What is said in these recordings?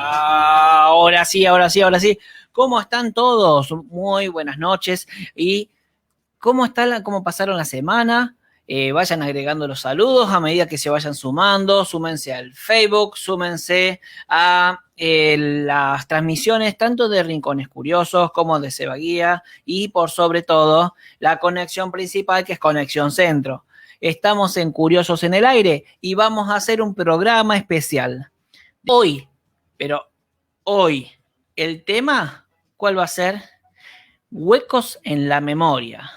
Ahora sí, ahora sí, ahora sí. ¿Cómo están todos? Muy buenas noches. ¿Y cómo pasaron la semana? Vayan agregando los saludos a medida que se vayan sumando. Súmense al Facebook, súmense a las transmisiones tanto de Rincones Curiosos como de Seba Guía y por sobre todo la conexión principal que es Conexión Centro. Estamos en Curiosos en el Aire y vamos a hacer un programa especial. Hoy, pero hoy, el tema, ¿cuál va a ser? Huecos en la memoria.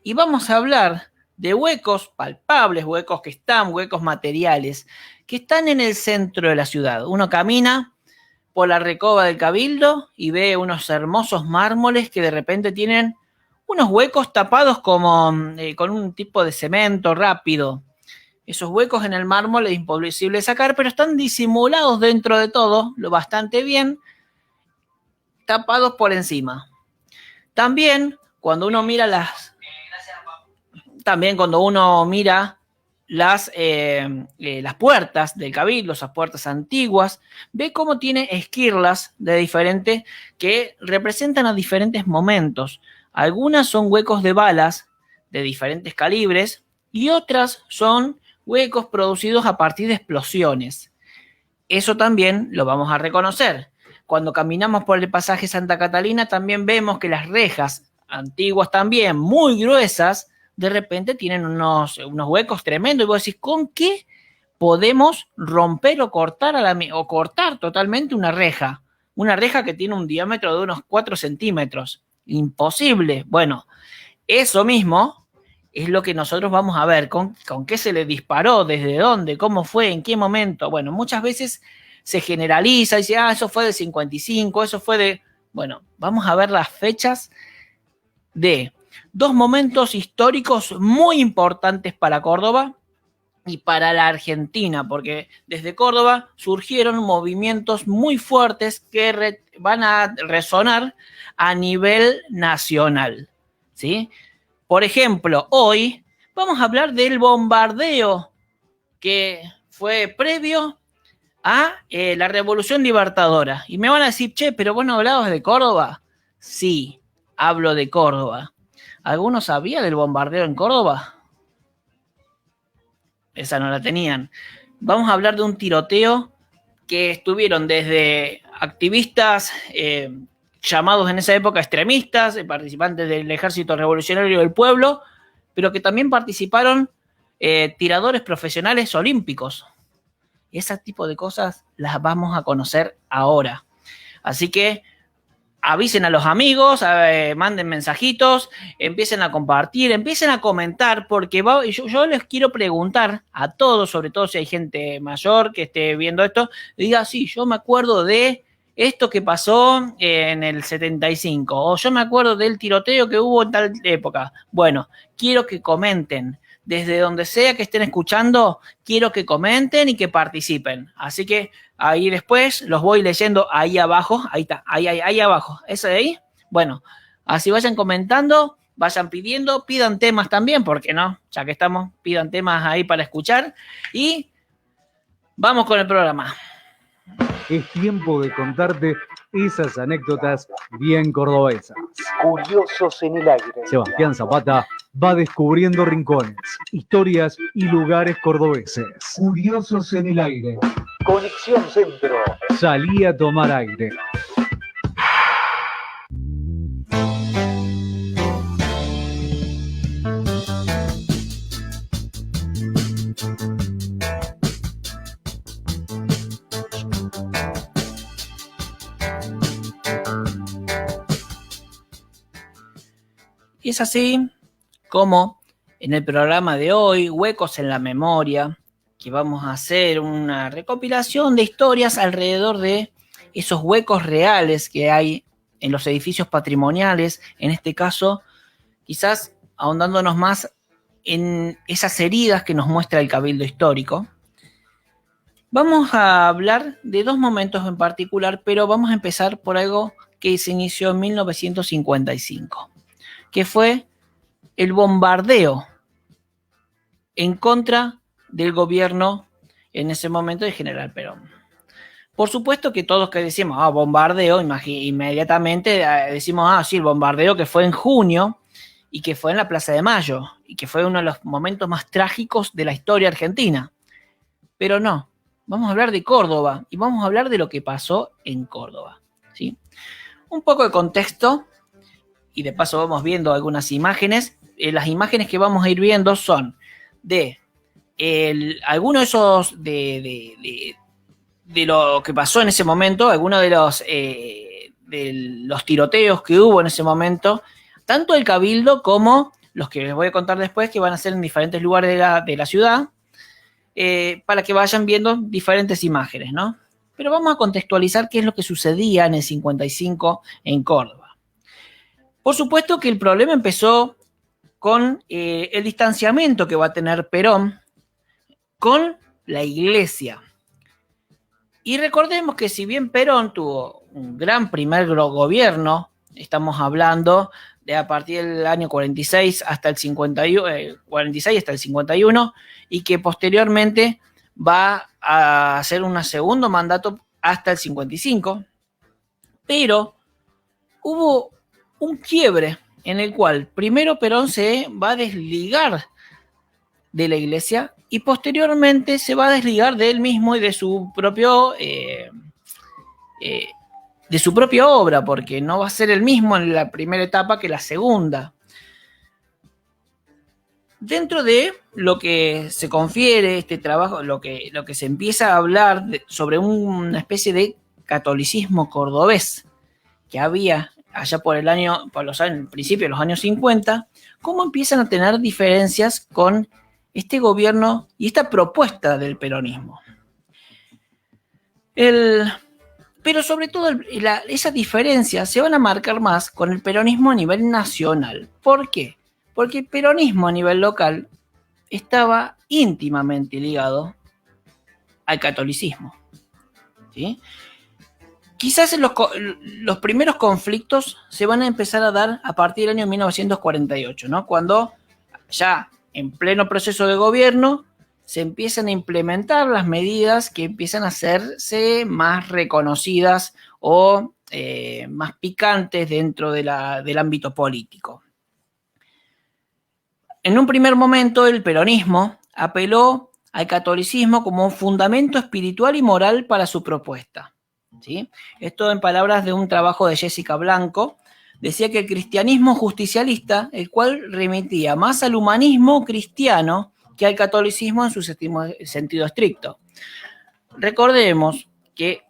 Y vamos a hablar de huecos palpables, huecos que están, huecos materiales, que están en el centro de la ciudad. Uno camina por la Recoba del Cabildo y ve unos hermosos mármoles que de repente tienen unos huecos tapados como con un tipo de cemento rápido. Esos huecos en el mármol es imposible sacar, pero están disimulados dentro de todo, lo bastante bien, tapados por encima. También cuando uno mira las puertas del Cabildo, esas puertas antiguas, ve cómo tiene esquirlas de diferentes que representan a diferentes momentos. Algunas son huecos de balas de diferentes calibres y otras son huecos producidos a partir de explosiones. Eso también lo vamos a reconocer. Cuando caminamos por el pasaje Santa Catalina también vemos que las rejas antiguas también, muy gruesas, de repente tienen unos huecos tremendos y vos decís, ¿con qué podemos romper o cortar totalmente una reja? Una reja que tiene un diámetro de unos 4 centímetros. Imposible. Bueno, eso mismo es lo que nosotros vamos a ver, con qué se le disparó, desde dónde, cómo fue, en qué momento. Bueno, muchas veces se generaliza y dice, eso fue del 55, eso fue de... Bueno, vamos a ver las fechas de dos momentos históricos muy importantes para Córdoba y para la Argentina, porque desde Córdoba surgieron movimientos muy fuertes que van a resonar a nivel nacional, ¿sí? Por ejemplo, hoy vamos a hablar del bombardeo que fue previo a la Revolución Libertadora. Y me van a decir, che, pero vos no hablabas de Córdoba. Sí, hablo de Córdoba. ¿Alguno sabía del bombardeo en Córdoba? Esa no la tenían. Vamos a hablar de un tiroteo que estuvieron desde activistas llamados en esa época extremistas, participantes del Ejército Revolucionario del Pueblo, pero que también participaron tiradores profesionales olímpicos. Ese tipo de cosas las vamos a conocer ahora. Así que avisen a los amigos, manden mensajitos, empiecen a compartir, empiecen a comentar, porque yo les quiero preguntar a todos, sobre todo si hay gente mayor que esté viendo esto, diga, sí, yo me acuerdo de esto que pasó en el 75, o yo me acuerdo del tiroteo que hubo en tal época. Bueno, quiero que comenten. Desde donde sea que estén escuchando, quiero que comenten y que participen. Así que ahí después los voy leyendo ahí abajo. Ahí está, ahí abajo. ¿Ese de ahí? Bueno, así vayan comentando, vayan pidiendo, pidan temas también, ¿por qué no? Ya que estamos, pidan temas ahí para escuchar. Y vamos con el programa. Es tiempo de contarte esas anécdotas bien cordobesas. Curiosos en el Aire. Sebastián Zapata va descubriendo rincones, historias y lugares cordobeses. Curiosos en el Aire. Conexión Centro. Salí a tomar aire. Y es así como en el programa de hoy, Huecos en la Memoria, que vamos a hacer una recopilación de historias alrededor de esos huecos reales que hay en los edificios patrimoniales, en este caso, quizás ahondándonos más en esas heridas que nos muestra el Cabildo Histórico. Vamos a hablar de dos momentos en particular, pero vamos a empezar por algo que se inició en 1955, que fue el bombardeo en contra del gobierno en ese momento de General Perón. Por supuesto que todos que decimos, bombardeo, inmediatamente decimos, sí, el bombardeo que fue en junio y que fue en la Plaza de Mayo y que fue uno de los momentos más trágicos de la historia argentina. Pero no, vamos a hablar de Córdoba y vamos a hablar de lo que pasó en Córdoba, ¿sí? Un poco de contexto y de paso vamos viendo algunas imágenes. Las imágenes que vamos a ir viendo son de algunos de esos de lo que pasó en ese momento, algunos de los tiroteos que hubo en ese momento, tanto el Cabildo como los que les voy a contar después, que van a ser en diferentes lugares de la ciudad, para que vayan viendo diferentes imágenes, ¿no? Pero vamos a contextualizar qué es lo que sucedía en el 55 en Córdoba. Por supuesto que el problema empezó con el distanciamiento que va a tener Perón con la iglesia. Y recordemos que si bien Perón tuvo un gran primer gobierno, estamos hablando de a partir del año 46 hasta el 51, y que posteriormente va a hacer un segundo mandato hasta el 55, pero hubo un quiebre en el cual primero Perón se va a desligar de la iglesia y posteriormente se va a desligar de él mismo y de su propia obra, porque no va a ser el mismo en la primera etapa que la segunda. Dentro de lo que se confiere este trabajo, lo que se empieza a hablar sobre una especie de catolicismo cordobés que había allá por el principio de los años 50, cómo empiezan a tener diferencias con este gobierno y esta propuesta del peronismo. Pero sobre todo esas diferencias se van a marcar más con el peronismo a nivel nacional. ¿Por qué? Porque el peronismo a nivel local estaba íntimamente ligado al catolicismo, ¿sí? Quizás los primeros conflictos se van a empezar a dar a partir del año 1948, ¿no? Cuando ya en pleno proceso de gobierno se empiezan a implementar las medidas que empiezan a hacerse más reconocidas o más picantes dentro del ámbito político. En un primer momento, el peronismo apeló al catolicismo como un fundamento espiritual y moral para su propuesta, ¿sí? Esto en palabras de un trabajo de Jessica Blanco, decía que el cristianismo justicialista, el cual remitía más al humanismo cristiano que al catolicismo en su sentido estricto. Recordemos que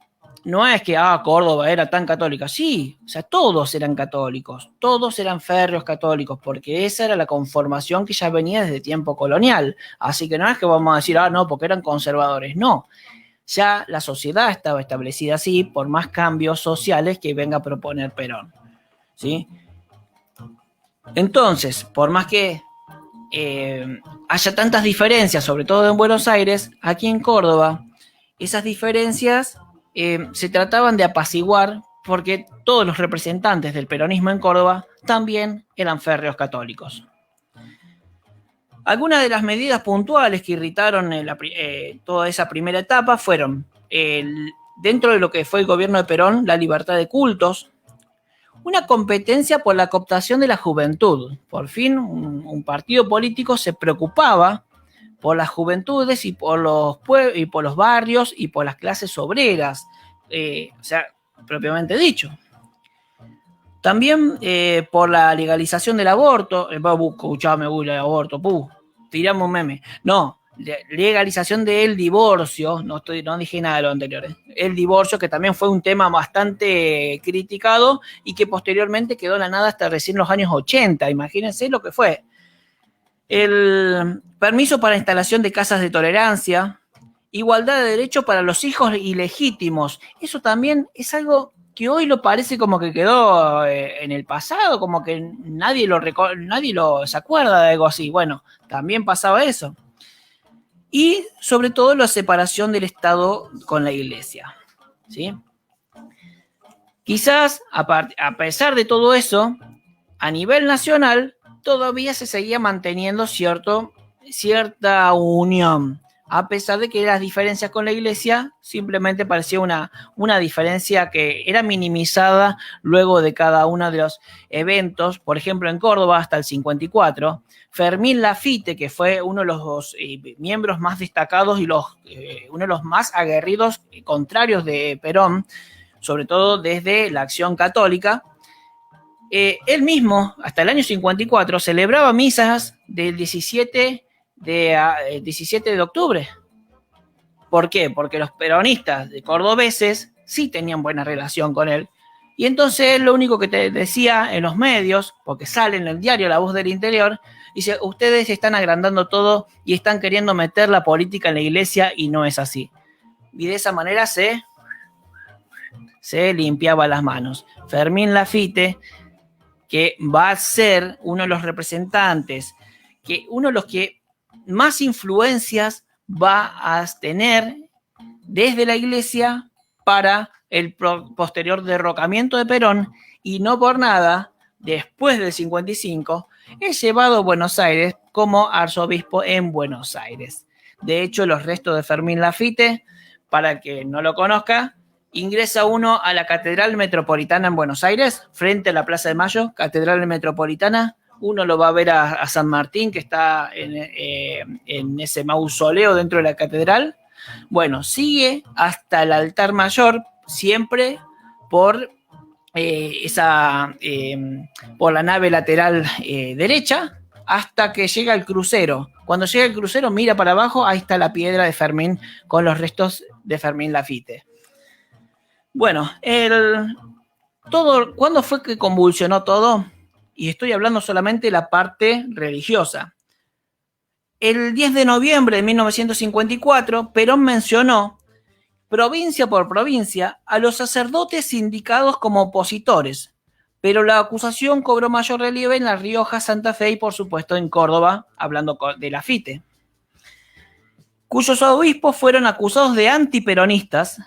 no es que Córdoba era tan católica, sí, o sea, todos eran católicos, todos eran férreos católicos, porque esa era la conformación que ya venía desde tiempo colonial, así que no es que vamos a decir, no, porque eran conservadores, no, ya la sociedad estaba establecida así por más cambios sociales que venga a proponer Perón, ¿sí? Entonces, por más que haya tantas diferencias, sobre todo en Buenos Aires, aquí en Córdoba, esas diferencias se trataban de apaciguar porque todos los representantes del peronismo en Córdoba también eran férreos católicos. Algunas de las medidas puntuales que irritaron toda esa primera etapa fueron, dentro de lo que fue el gobierno de Perón, la libertad de cultos, una competencia por la cooptación de la juventud. Por fin, un partido político se preocupaba por las juventudes y por los barrios y por las clases obreras, o sea, propiamente dicho. También por la legalización del aborto, el aborto, tiramos un meme. No, legalización del divorcio, no dije nada de lo anterior. El divorcio, que también fue un tema bastante criticado y que posteriormente quedó en la nada hasta recién los años 80, imagínense lo que fue. El permiso para instalación de casas de tolerancia, igualdad de derechos para los hijos ilegítimos. Eso también es algo que hoy lo parece como que quedó en el pasado, como que nadie se acuerda de algo así. Bueno, también pasaba eso. Y sobre todo la separación del Estado con la Iglesia, ¿sí? Quizás, a pesar de todo eso, a nivel nacional, todavía se seguía manteniendo cierta unión. a pesar de que las diferencias con la iglesia simplemente parecía una diferencia que era minimizada luego de cada uno de los eventos. Por ejemplo, en Córdoba hasta el 54, Fermín Laffitte, que fue uno de los miembros más destacados y uno de los más aguerridos contrarios de Perón, sobre todo desde la Acción Católica, él mismo, hasta el año 54, celebraba misas del 17 de octubre. ¿Por qué? Porque los peronistas de cordobeses sí tenían buena relación con él. Y entonces él lo único que te decía en los medios, porque sale en el diario La Voz del Interior, dice, ustedes están agrandando todo y están queriendo meter la política en la iglesia y no es así. Y de esa manera se limpiaba las manos. Fermín Laffitte, que va a ser uno de los representantes, uno de los que más influencias va a tener desde la iglesia para el posterior derrocamiento de Perón, y no por nada, después del 55, es llevado a Buenos Aires como arzobispo en Buenos Aires. De hecho, los restos de Fermín Laffitte, para el que no lo conozca, ingresa uno a la Catedral Metropolitana en Buenos Aires, frente a la Plaza de Mayo, Catedral Metropolitana. Uno lo va a ver a San Martín, que está en ese mausoleo dentro de la catedral. Bueno, sigue hasta el altar mayor, siempre por por la nave lateral derecha, hasta que llega el crucero. Cuando llega el crucero, mira para abajo, ahí está la piedra de Fermín con los restos de Fermín Laffitte. Bueno, ¿cuándo fue que convulsionó todo? Y estoy hablando solamente de la parte religiosa. El 10 de noviembre de 1954, Perón mencionó, provincia por provincia, a los sacerdotes indicados como opositores, pero la acusación cobró mayor relieve en La Rioja, Santa Fe y, por supuesto, en Córdoba, hablando de Laffitte, cuyos obispos fueron acusados de antiperonistas,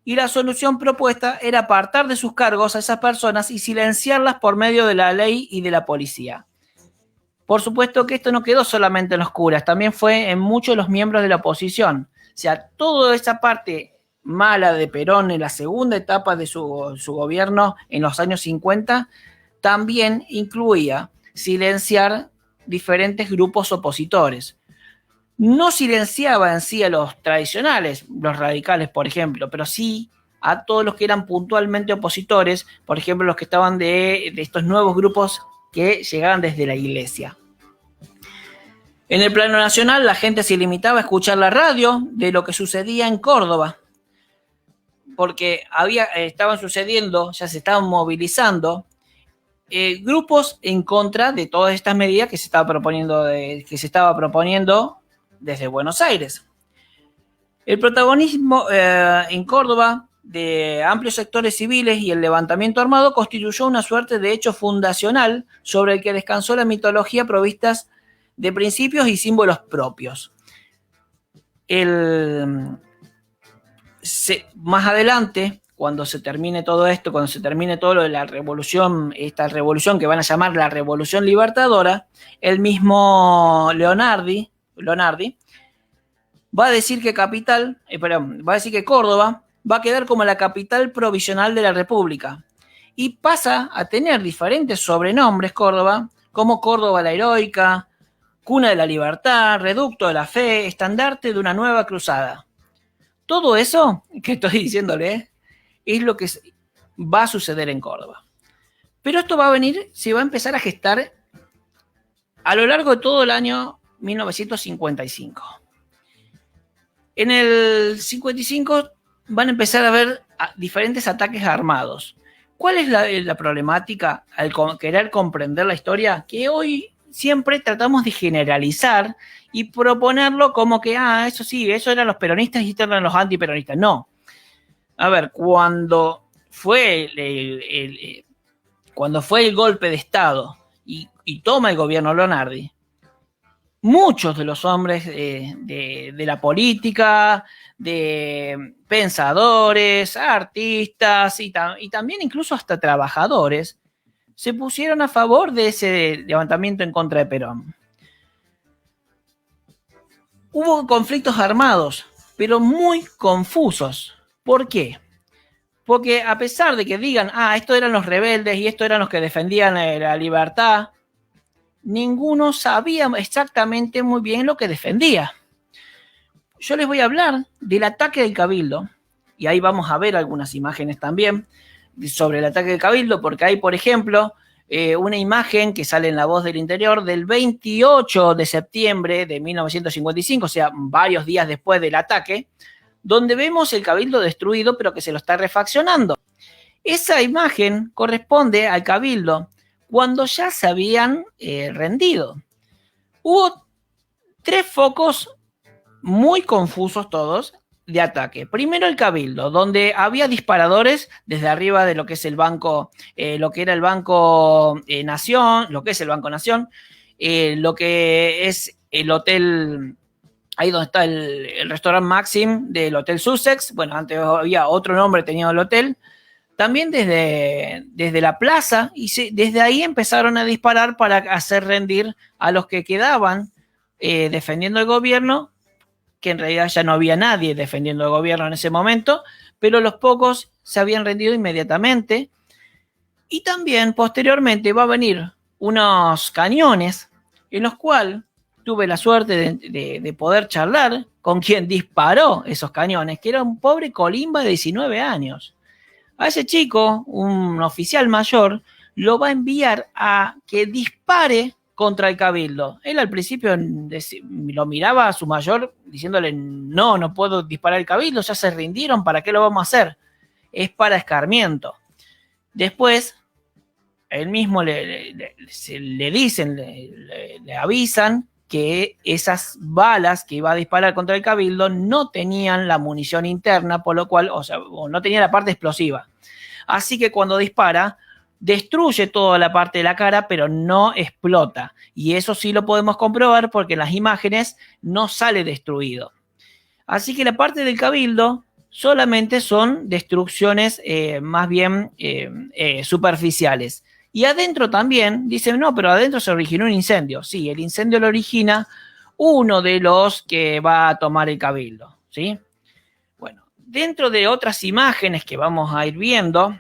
y la solución propuesta era apartar de sus cargos a esas personas y silenciarlas por medio de la ley y de la policía. Por supuesto que esto no quedó solamente en los curas, también fue en muchos de los miembros de la oposición. O sea, toda esa parte mala de Perón en la segunda etapa de su gobierno en los años 50 también incluía silenciar diferentes grupos opositores. No silenciaba en sí a los tradicionales, los radicales, por ejemplo, pero sí a todos los que eran puntualmente opositores, por ejemplo, los que estaban de estos nuevos grupos que llegaban desde la iglesia. En el plano nacional, la gente se limitaba a escuchar la radio de lo que sucedía en Córdoba, porque estaban sucediendo, ya se estaban movilizando grupos en contra de todas estas medidas que se estaba proponiendo desde Buenos Aires. El protagonismo en Córdoba de amplios sectores civiles y el levantamiento armado constituyó una suerte de hecho fundacional sobre el que descansó la mitología provistas de principios y símbolos propios. Más adelante, cuando se termine todo esto, cuando se termine todo lo de la revolución, esta revolución que van a llamar la Revolución Libertadora, el mismo Leonardi va a decir que Córdoba va a quedar como la capital provisional de la República y pasa a tener diferentes sobrenombres Córdoba, como Córdoba la Heroica, Cuna de la Libertad, Reducto de la Fe, Estandarte de una Nueva Cruzada. Todo eso que estoy diciéndole es lo que va a suceder en Córdoba. Pero esto se va a empezar a gestar a lo largo de todo el año 1955. En el 55 van a empezar a haber diferentes ataques armados. ¿Cuál es la problemática al querer comprender la historia? Que hoy siempre tratamos de generalizar y proponerlo como que, eso sí, eso eran los peronistas y estos eran los antiperonistas. No. A ver, cuando fue el golpe de Estado y toma el gobierno Leonardi, muchos de los hombres de la política, de pensadores, artistas y también incluso hasta trabajadores, se pusieron a favor de ese levantamiento en contra de Perón. Hubo conflictos armados, pero muy confusos. ¿Por qué? Porque a pesar de que digan, estos eran los rebeldes y estos eran los que defendían la libertad, ninguno sabía exactamente muy bien lo que defendía. Yo les voy a hablar del ataque del Cabildo, y ahí vamos a ver algunas imágenes también sobre el ataque del Cabildo, porque hay, por ejemplo, una imagen que sale en La Voz del Interior del 28 de septiembre de 1955, o sea, varios días después del ataque, donde vemos el Cabildo destruido, pero que se lo está refaccionando. Esa imagen corresponde al Cabildo cuando ya se habían rendido. Hubo 3 focos muy confusos todos de ataque. Primero el Cabildo, donde había disparadores desde arriba de lo que es el banco, lo que era el Banco Nación, lo que es el Banco Nación, lo que es el hotel, ahí donde está el restaurante Maxim del Hotel Sussex. Bueno, antes había otro nombre, tenía el hotel. También desde la plaza, y desde ahí empezaron a disparar para hacer rendir a los que quedaban defendiendo el gobierno, que en realidad ya no había nadie defendiendo el gobierno en ese momento, pero los pocos se habían rendido inmediatamente. Y también posteriormente va a venir unos cañones en los cuales tuve la suerte de poder charlar con quien disparó esos cañones, que era un pobre colimba de 19 años. A ese chico, un oficial mayor, lo va a enviar a que dispare contra el Cabildo. Él al principio lo miraba a su mayor diciéndole, no puedo disparar el Cabildo, ya se rindieron, ¿para qué lo vamos a hacer? Es para escarmiento. Después, él mismo le dicen, le avisan que esas balas que iba a disparar contra el Cabildo no tenían la munición interna, por lo cual, no tenía la parte explosiva. Así que cuando dispara, destruye toda la parte de la cara, pero no explota. Y eso sí lo podemos comprobar porque en las imágenes no sale destruido. Así que la parte del Cabildo solamente son destrucciones más bien superficiales. Y adentro también, dicen, no, pero adentro se originó un incendio. Sí, el incendio lo origina uno de los que va a tomar el Cabildo, ¿sí? Bueno, dentro de otras imágenes que vamos a ir viendo,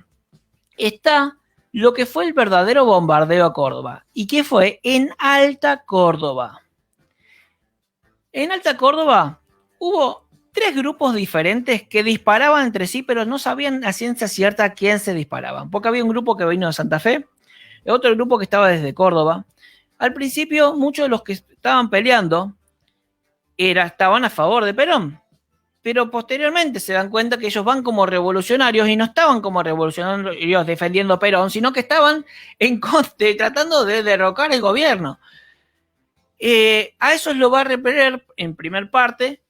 está lo que fue el verdadero bombardeo a Córdoba. ¿Y qué fue? En Alta Córdoba. En Alta Córdoba hubo 3 grupos diferentes que disparaban entre sí, pero no sabían a ciencia cierta a quién se disparaban. Porque había un grupo que vino de Santa Fe, otro grupo que estaba desde Córdoba. Al principio, muchos de los que estaban peleando estaban a favor de Perón, pero posteriormente se dan cuenta que ellos van como revolucionarios y no estaban como revolucionarios defendiendo a Perón, sino que estaban tratando de derrocar el gobierno. A eso lo va a repeler en primer parte,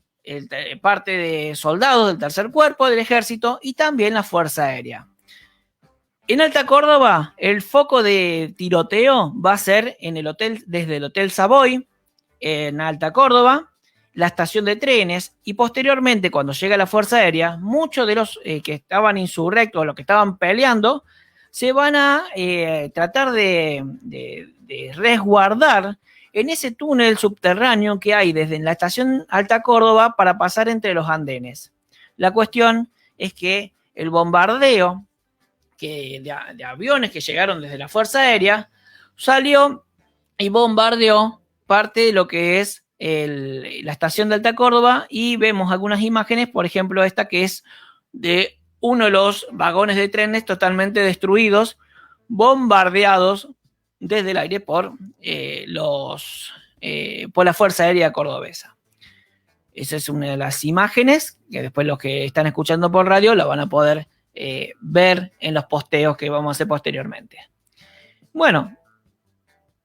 parte de soldados del tercer cuerpo del ejército y también la Fuerza Aérea. En Alta Córdoba, el foco de tiroteo va a ser en el hotel, desde el Hotel Savoy, en Alta Córdoba, la estación de trenes, y posteriormente, cuando llega la Fuerza Aérea, muchos de los que estaban insurrectos, los que estaban peleando, se van a tratar de resguardar en ese túnel subterráneo que hay desde la estación Alta Córdoba para pasar entre los andenes. La cuestión es que el bombardeo de aviones que llegaron desde la Fuerza Aérea salió y bombardeó parte de lo que es la estación de Alta Córdoba, y vemos algunas imágenes, por ejemplo esta que es de uno de los vagones de trenes totalmente destruidos, bombardeados desde el aire por la Fuerza Aérea Cordobesa. Esa es una de las imágenes que después los que están escuchando por radio la van a poder ver en los posteos que vamos a hacer posteriormente. Bueno,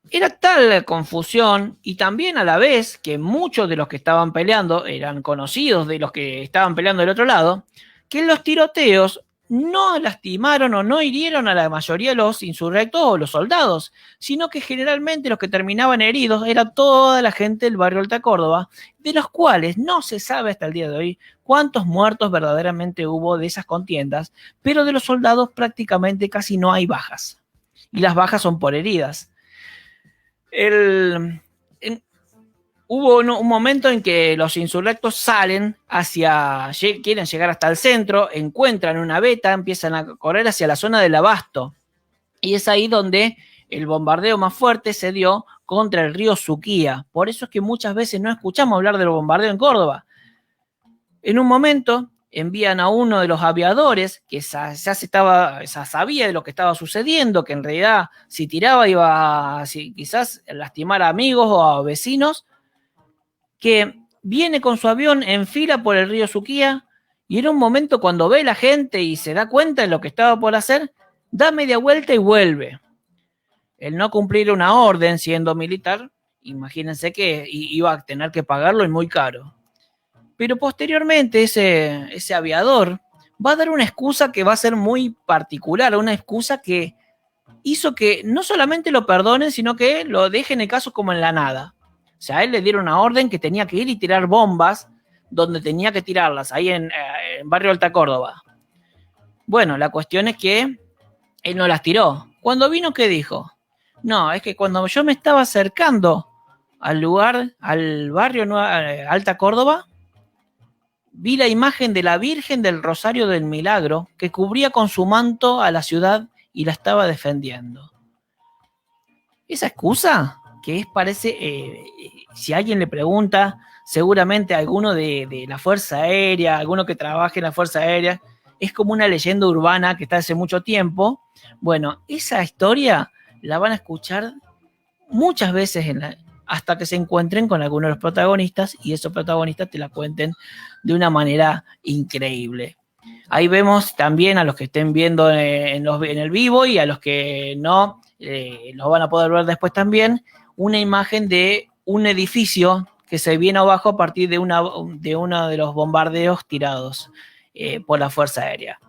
era tal la confusión, y también a la vez que muchos de los que estaban peleando eran conocidos de los que estaban peleando del otro lado, que los tiroteos no lastimaron o no hirieron a la mayoría de los insurrectos o los soldados, sino que generalmente los que terminaban heridos era toda la gente del barrio Alta Córdoba, de los cuales no se sabe hasta el día de hoy cuántos muertos verdaderamente hubo de esas contiendas, pero de los soldados prácticamente casi no hay bajas, y las bajas son por heridas. hubo un momento en que los insurrectos salen quieren llegar hasta el centro, encuentran una veta, empiezan a correr hacia la zona del Abasto. Y es ahí donde el bombardeo más fuerte se dio contra el río Suquía. Por eso es que muchas veces no escuchamos hablar del bombardeo en Córdoba. En un momento envían a uno de los aviadores que ya sabía de lo que estaba sucediendo, que en realidad si tiraba iba a quizás lastimar a amigos o a vecinos, que viene con su avión en fila por el río Suquía y en un momento cuando ve la gente y se da cuenta de lo que estaba por hacer, da media vuelta y vuelve. El no cumplir una orden siendo militar, imagínense que iba a tener que pagarlo y muy caro. Pero posteriormente ese aviador va a dar una excusa que va a ser muy particular, una excusa que hizo que no solamente lo perdonen, sino que lo dejen el caso como en la nada. O sea, a él le dieron una orden que tenía que ir y tirar bombas donde tenía que tirarlas, ahí en Barrio Alta Córdoba. Bueno, la cuestión es que él no las tiró. Cuando vino, ¿qué dijo? No, es que cuando yo me estaba acercando al lugar, al barrio Alta Córdoba, vi la imagen de la Virgen del Rosario del Milagro que cubría con su manto a la ciudad y la estaba defendiendo. Esa excusa, que parece, si alguien le pregunta, seguramente a alguno de la Fuerza Aérea, alguno que trabaje en la Fuerza Aérea, es como una leyenda urbana que está hace mucho tiempo. Bueno, esa historia la van a escuchar muchas veces hasta que se encuentren con algunos de los protagonistas y esos protagonistas te la cuenten de una manera increíble. Ahí vemos también a los que estén viendo en el vivo y a los que no, los van a poder ver después también, una imagen de un edificio que se viene abajo a partir de uno de los bombardeos tirados por la Fuerza Aérea.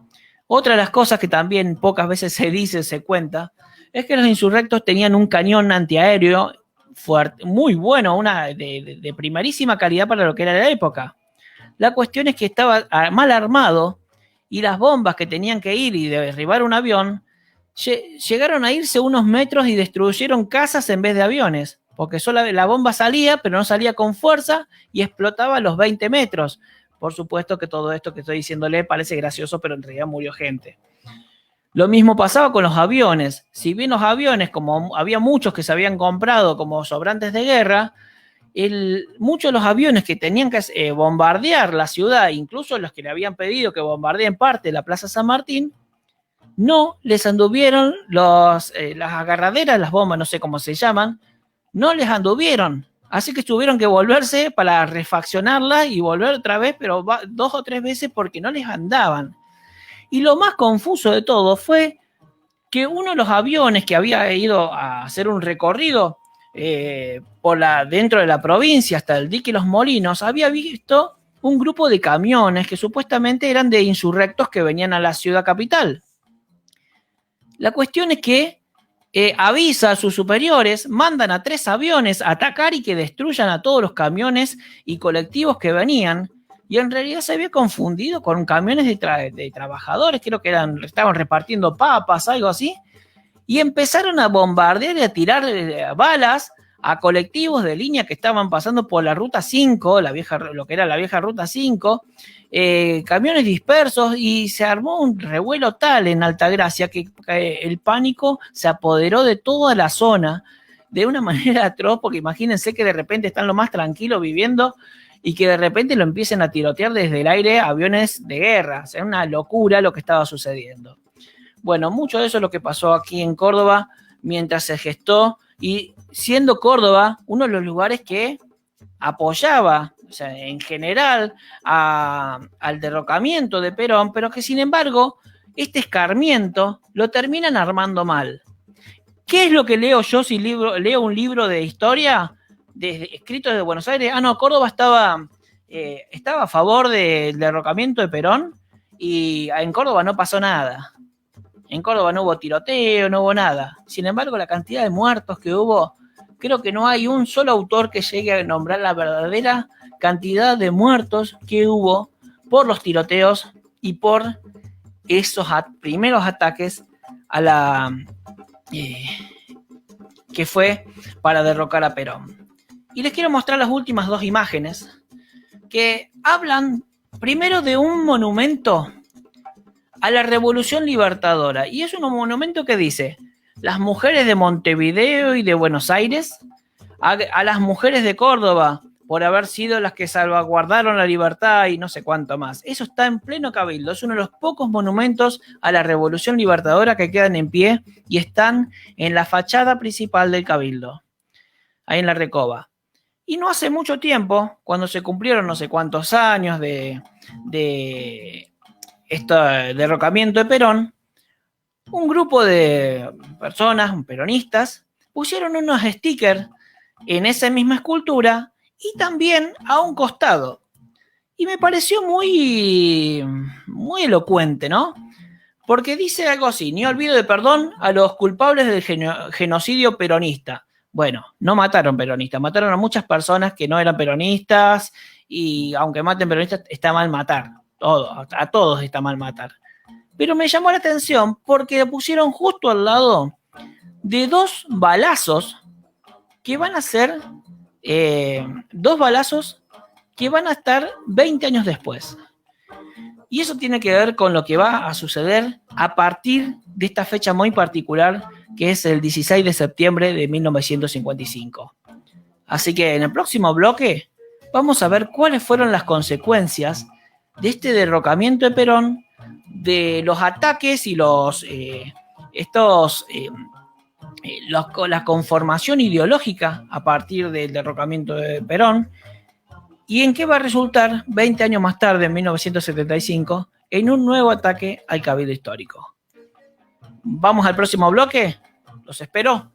Otra de las cosas que también pocas veces se dice, se cuenta, es que los insurrectos tenían un cañón antiaéreo fuerte, muy bueno, de primerísima calidad para lo que era la época. La cuestión es que estaba mal armado y las bombas que tenían que ir y derribar un avión llegaron a irse unos metros y destruyeron casas en vez de aviones, porque solo la bomba salía, pero no salía con fuerza y explotaba a los 20 metros. Por supuesto que todo esto que estoy diciéndole parece gracioso, pero en realidad murió gente. Lo mismo pasaba con los aviones. Si bien los aviones, como había muchos que se habían comprado como sobrantes de guerra, muchos de los aviones que tenían que bombardear la ciudad, incluso los que le habían pedido que bombardeen parte de la Plaza San Martín, no les anduvieron las agarraderas, las bombas, no sé cómo se llaman, no les anduvieron. Así que tuvieron que volverse para refaccionarla y volver otra vez, pero 2 o 3 veces porque no les andaban. Y lo más confuso de todo fue que uno de los aviones que había ido a hacer un recorrido dentro de la provincia hasta el dique Los Molinos, había visto un grupo de camiones que supuestamente eran de insurrectos que venían a la ciudad capital. La cuestión es que avisa a sus superiores, mandan a 3 aviones a atacar y que destruyan a todos los camiones y colectivos que venían, y en realidad se había confundido con camiones de trabajadores, creo que estaban repartiendo papas, algo así, y empezaron a bombardear y a tirar balas a colectivos de línea que estaban pasando por la Ruta 5, lo que era la vieja Ruta 5, camiones dispersos, y se armó un revuelo tal en Altagracia que el pánico se apoderó de toda la zona de una manera atroz, porque imagínense que de repente están lo más tranquilos viviendo y que de repente lo empiecen a tirotear desde el aire aviones de guerra. O sea, una locura lo que estaba sucediendo. Bueno, mucho de eso es lo que pasó aquí en Córdoba mientras se gestó, y siendo Córdoba uno de los lugares que apoyaba, o sea, en general, al derrocamiento de Perón, pero que sin embargo este escarmiento lo terminan armando mal. ¿Qué es lo que leo yo si leo un libro de historia escrito desde Buenos Aires? Ah, no, Córdoba estaba a favor del derrocamiento de Perón y en Córdoba no pasó nada. En Córdoba no hubo tiroteo, no hubo nada. Sin embargo, la cantidad de muertos que hubo, creo que no hay un solo autor que llegue a nombrar la verdadera cantidad de muertos que hubo por los tiroteos y por esos primeros ataques a que fue para derrocar a Perón. Y les quiero mostrar las últimas dos imágenes que hablan primero de un monumento a la Revolución Libertadora. Y es un monumento que dice: las mujeres de Montevideo y de Buenos Aires, a las mujeres de Córdoba, por haber sido las que salvaguardaron la libertad y no sé cuánto más. Eso está en pleno Cabildo. Es uno de los pocos monumentos a la Revolución Libertadora que quedan en pie y están en la fachada principal del Cabildo, ahí en la Recoba. Y no hace mucho tiempo, cuando se cumplieron no sé cuántos años de este derrocamiento de Perón, un grupo de personas, peronistas, pusieron unos stickers en esa misma escultura y también a un costado. Y me pareció muy, muy elocuente, ¿no? Porque dice algo así: ni olvido de perdón a los culpables del genocidio peronista. Bueno, no mataron peronistas, mataron a muchas personas que no eran peronistas, y aunque maten peronistas, está mal matar. A todos está mal matar. Pero me llamó la atención porque lo pusieron justo al lado de dos balazos que van a ser dos balazos que van a estar 20 años después. Y eso tiene que ver con lo que va a suceder a partir de esta fecha muy particular, que es el 16 de septiembre de 1955. Así que en el próximo bloque vamos a ver cuáles fueron las consecuencias de este derrocamiento de Perón, de los ataques y la conformación ideológica a partir del derrocamiento de Perón, y en qué va a resultar 20 años más tarde, en 1975, en un nuevo ataque al Cabildo Histórico. ¿Vamos al próximo bloque? Los espero.